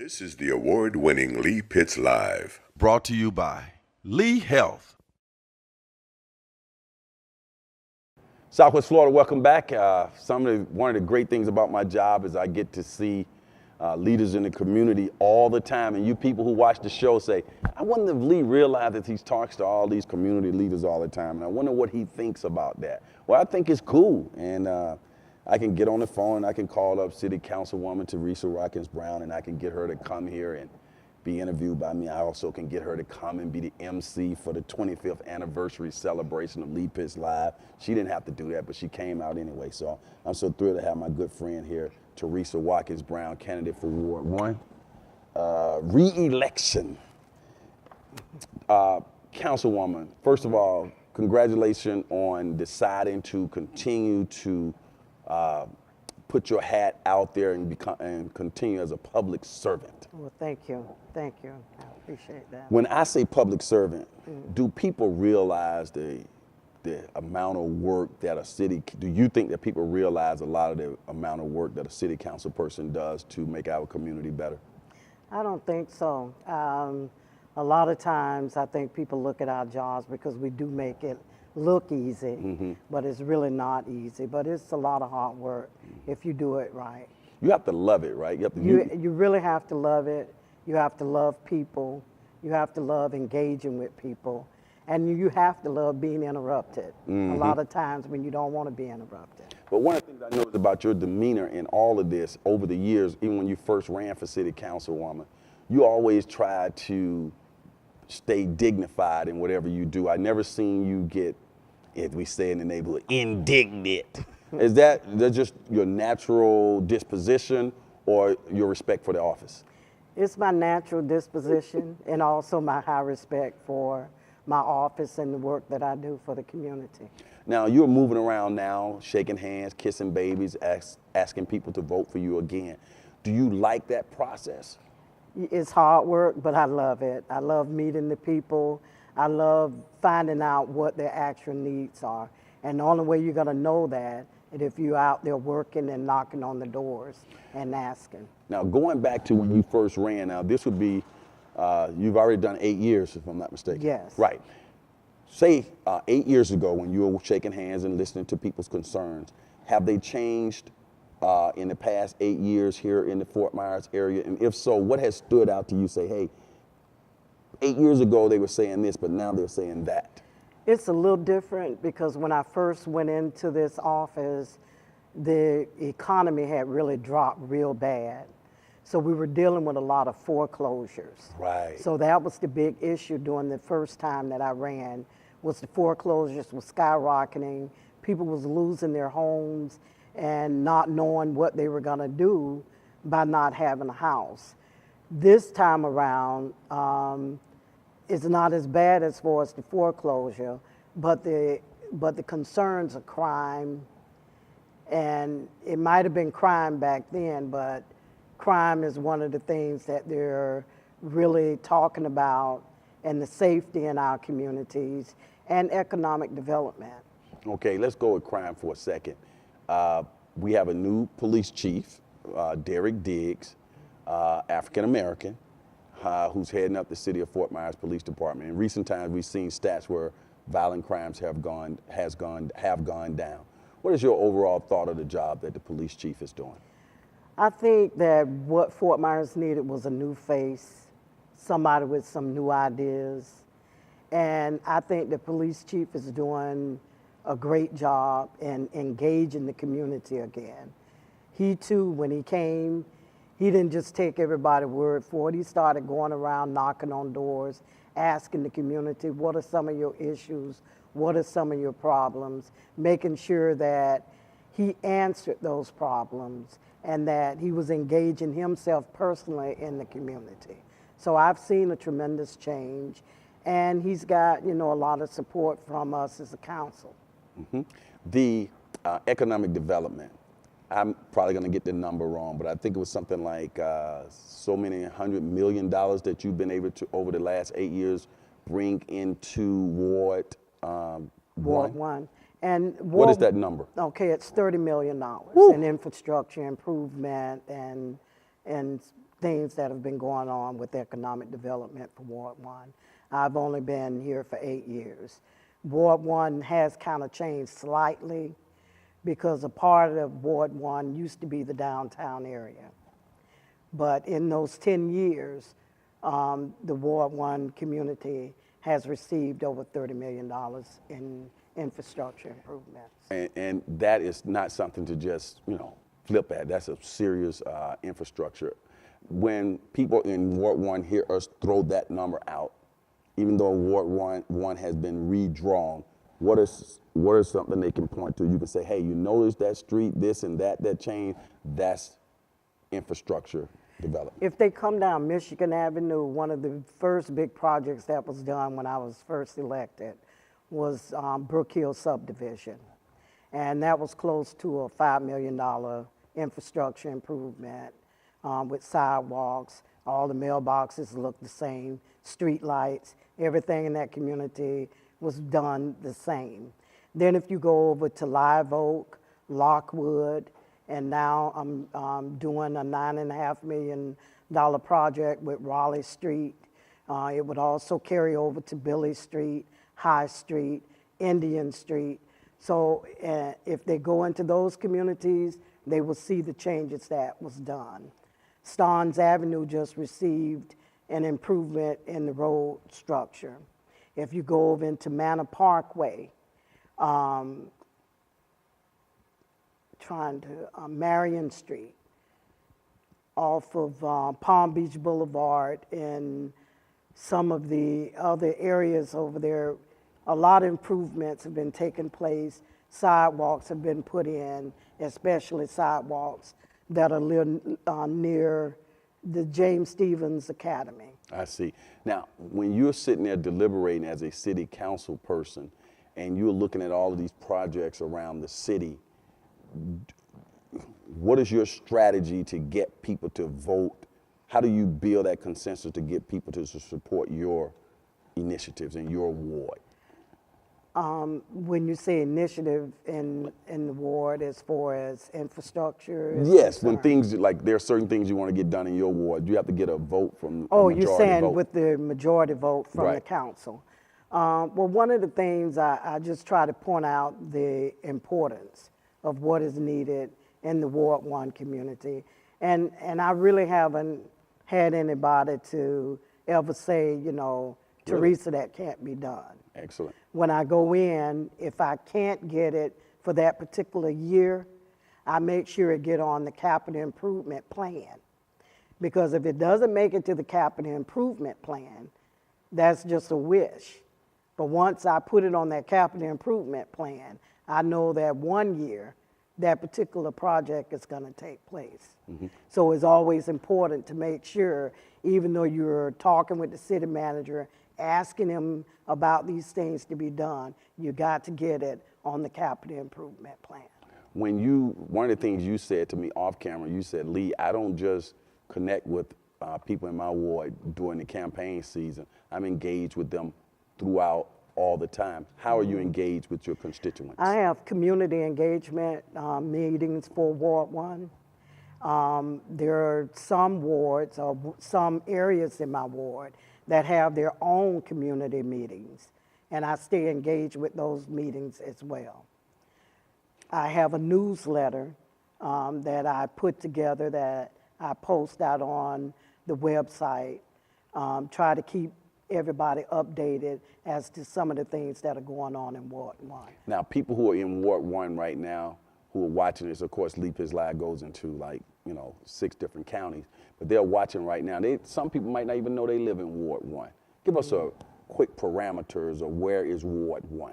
This is the award-winning Lee Pitts Live. Brought to you by Lee Health. Southwest Florida, welcome back. One of the great things about my job is I get to see leaders in the community all the time. And you people who watch the show say, I wonder if Lee realizes he talks to all these community leaders all the time. And I wonder what he thinks about that. Well, I think it's cool. And I can get on the phone and I can call up City Councilwoman Teresa Watkins Brown and I can get her to come here and be interviewed by me. I also can get her to come and be the MC for the 25th anniversary celebration of Lee Pitts Live. She didn't have to do that, but she came out anyway. So I'm so thrilled to have my good friend here, Teresa Watkins Brown, candidate for Ward 1. Re-election. Councilwoman, first of all, congratulations on deciding to continue to put your hat out there and continue as a public servant. Well, thank you. Thank you. I appreciate that. When I say public servant, do people realize the amount of work that do you think that people realize a lot of the amount of work that a city council person does to make our community better? I don't think so. A lot of times I think people look at our jobs because we do make it look easy, but it's really not easy. But it's a lot of hard work if you do it right. You have to love it, right? You really have to love it. You have to love people. You have to love engaging with people. And you have to love being interrupted a lot of times when you don't want to be interrupted. But one of the things I noticed about your demeanor in all of this over the years, even when you first ran for city councilwoman, you always tried to stay dignified in whatever you do. I never seen you get, as we say in the neighborhood, indignant. Is that just your natural disposition or your respect for the office? It's my natural disposition and also my high respect for my office and the work that I do for the community. Now, you're moving around now, shaking hands, kissing babies, asking people to vote for you again. Do you like that process? It's hard work, but I love it. I love meeting the people. I love finding out what their actual needs are. And the only way you're gonna know that is if you're out there working and knocking on the doors and asking. Now, going back to when you first ran, now this would be, you've already done 8 years, if I'm not mistaken. Yes. Right. Say 8 years ago when you were shaking hands and listening to people's concerns, have they changed in the past 8 years here in the Fort Myers area? And if so, what has stood out to you? Say, hey, 8 years ago they were saying this, but now they're saying that. It's a little different because when I first went into this office, the economy had really dropped real bad. So we were dealing with a lot of foreclosures. Right. So that was the big issue during the first time that I ran, was the foreclosures was skyrocketing. People was losing their homes and not knowing what they were gonna do by not having a house. This time around, it's not as bad as far as the foreclosure, but the concerns of crime, and it might have been crime back then, but crime is one of the things that they're really talking about, and the safety in our communities and economic development. Okay, let's go with crime for a second. We have a new police chief, Derek Diggs, African American, who's heading up the city of Fort Myers Police Department. In recent times, we've seen stats where violent crimes have gone down. What is your overall thought of the job that the police chief is doing? I think that what Fort Myers needed was a new face, somebody with some new ideas. And I think the police chief is doing a great job in engaging the community again. He too, when he came, he didn't just take everybody's word for it. He started going around knocking on doors, asking the community, what are some of your issues? What are some of your problems? Making sure that he answered those problems and that he was engaging himself personally in the community. So I've seen a tremendous change, and he's got, a lot of support from us as a council. The economic development, I'm probably going to get the number wrong, but I think it was something like so many $100 million that you've been able to, over the last 8 years, bring into Ward 1. Ward 1. And what is that number? Okay, it's $30 million in infrastructure improvement and things that have been going on with economic development for Ward 1. I've only been here for 8 years. Ward 1 has kind of changed slightly because a part of Ward 1 used to be the downtown area. But in those 10 years, the Ward 1 community has received over $30 million in infrastructure improvements. And that is not something to just, flip at. That's a serious infrastructure. When people in Ward 1 hear us throw that number out, even though Ward 1 has been redrawn, what is something they can point to? You can say, hey, you notice that street, this and that changed, that's infrastructure development. If they come down Michigan Avenue, one of the first big projects that was done when I was first elected was Brook Hill subdivision. And that was close to a $5 million infrastructure improvement with sidewalks. All the mailboxes looked the same, street lights, everything in that community was done the same. Then if you go over to Live Oak, Lockwood, and now I'm doing a $9.5 million project with Raleigh Street. It would also carry over to Billy Street, High Street, Indian Street. So if they go into those communities, they will see the changes that was done. Starnes Avenue just received an improvement in the road structure. If you go over into Manor Parkway, Marion Street, off of Palm Beach Boulevard, and some of the other areas over there, a lot of improvements have been taking place. Sidewalks have been put in, especially sidewalks that are near the James Stevens Academy. I see. Now, when you're sitting there deliberating as a city council person and you're looking at all of these projects around the city, what is your strategy to get people to vote? How do you build that consensus to get people to support your initiatives in your ward? When you say initiative in the ward as far as infrastructure? Yes, when things, like there are certain things you want to get done in your ward, you have to get a vote from a majority you're saying vote. with the majority vote from the Right. council. Well, one of the things I just try to point out the importance of what is needed in the Ward 1 community. And I really haven't had anybody to ever say, Teresa, that can't be done. Excellent. When I go in, if I can't get it for that particular year, I make sure it get on the capital improvement plan. Because if it doesn't make it to the capital improvement plan, that's just a wish. But once I put it on that capital improvement plan, I know that one year, that particular project is going to take place. Mm-hmm. So it's always important to make sure, even though you're talking with the city manager, asking him about these things to be done, you got to get it on the capital improvement plan. One of the things you said to me off camera, you said, Lee, I don't just connect with people in my ward during the campaign season. I'm engaged with them throughout all the time. How are you engaged with your constituents? I have community engagement meetings for Ward 1. There are some wards or some areas in my ward that have their own community meetings, and I stay engaged with those meetings as well. I have a newsletter that I put together that I post out on the website, try to keep everybody updated as to some of the things that are going on in Ward 1. Now, people who are in Ward 1 right now who are watching this, of course, Leap His Live goes into 6 different counties, but they're watching right now. Some people might not even know they live in Ward 1. Give us a quick parameters of where is Ward 1.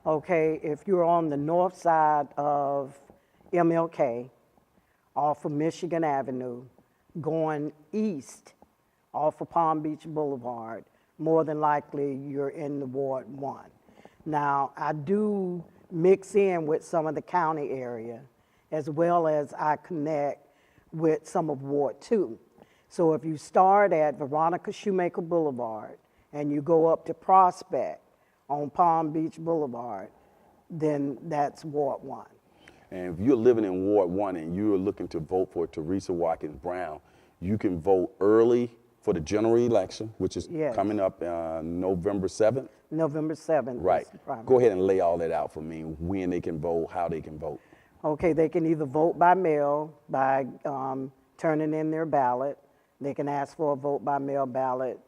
Okay, if you're on the north side of MLK, off of Michigan Avenue, going east off of Palm Beach Boulevard, more than likely you're in the Ward 1. Now, I do mix in with some of the county area, as well as I connect with some of Ward 2. So if you start at Veronica Shoemaker Boulevard and you go up to Prospect on Palm Beach Boulevard, then that's Ward 1. And if you're living in Ward 1 and you're looking to vote for Teresa Watkins Brown, You can vote early for the general election, which is Yes. coming up November 7th. November 7th. Right. Is the primary. Go ahead and lay all that out for me, when they can vote, how they can vote. Okay, they can either vote by mail by turning in their ballot. They can ask for a vote by mail ballot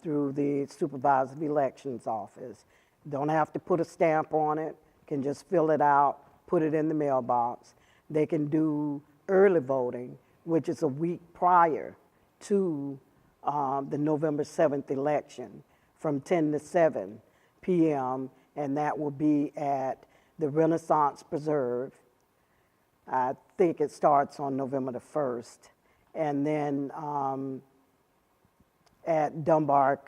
through the supervisor of elections office. Don't have to put a stamp on it, can just fill it out, put it in the mailbox. They can do early voting, which is a week prior to the November 7th election from 10 to 7 p.m., and that will be at the Renaissance Preserve. I think it starts on November the 1st, and then at Dunbar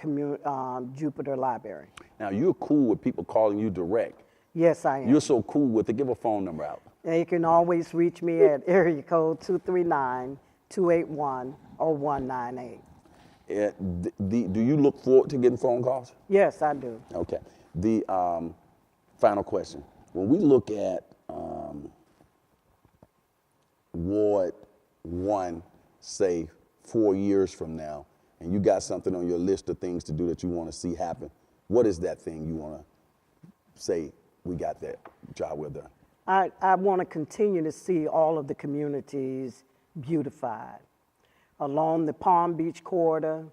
Jupiter Library. Now, you're cool with people calling you direct. Yes, I am. You're so cool with it. Give a phone number out. And you can always reach me at area code 239-281-0198. Do you look forward to getting phone calls? Yes, I do. Okay. The final question. When we look at Ward 1, say 4 years from now, and you got something on your list of things to do that you want to see happen, what is that thing you want to say, we got that job well done? I want to continue to see all of the communities beautified along the Palm Beach corridor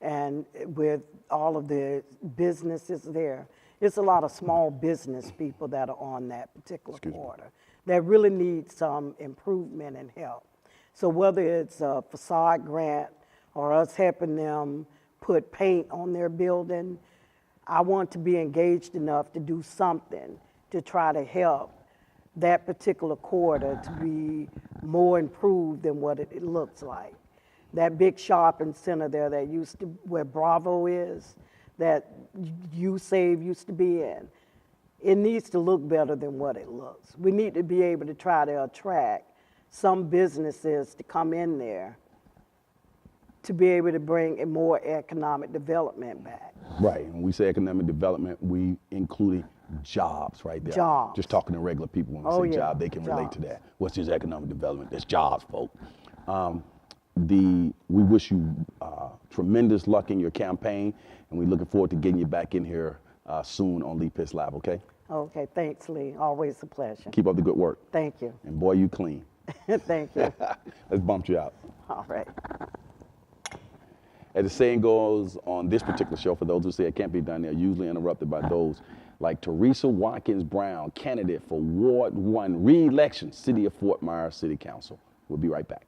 and with all of the businesses there. It's a lot of small business people that are on that particular corridor that really need some improvement and help. So whether it's a facade grant or us helping them put paint on their building, I want to be engaged enough to do something to try to help that particular corridor to be more improved than what it looks like. That big shopping center there that used to, where Bravo is, that U-Save used to be in, it needs to look better than what it looks. We need to be able to try to attract some businesses to come in there to be able to bring a more economic development back. Right. When we say economic development, we including jobs right there. Jobs. Just talking to regular people when we say job, they can relate to that. What's this economic development? That's jobs, folks. We wish you tremendous luck in your campaign, and we're looking forward to getting you back in here soon on Lee Pitts Live, okay? Okay, thanks, Lee. Always a pleasure. Keep up the good work. Thank you. And boy, you clean. Thank you. Let's bump you out. All right. As the saying goes on this particular show, for those who say it can't be done, they're usually interrupted by those like Teresa Watkins Brown, candidate for Ward 1 re-election, City of Fort Myers City Council. We'll be right back.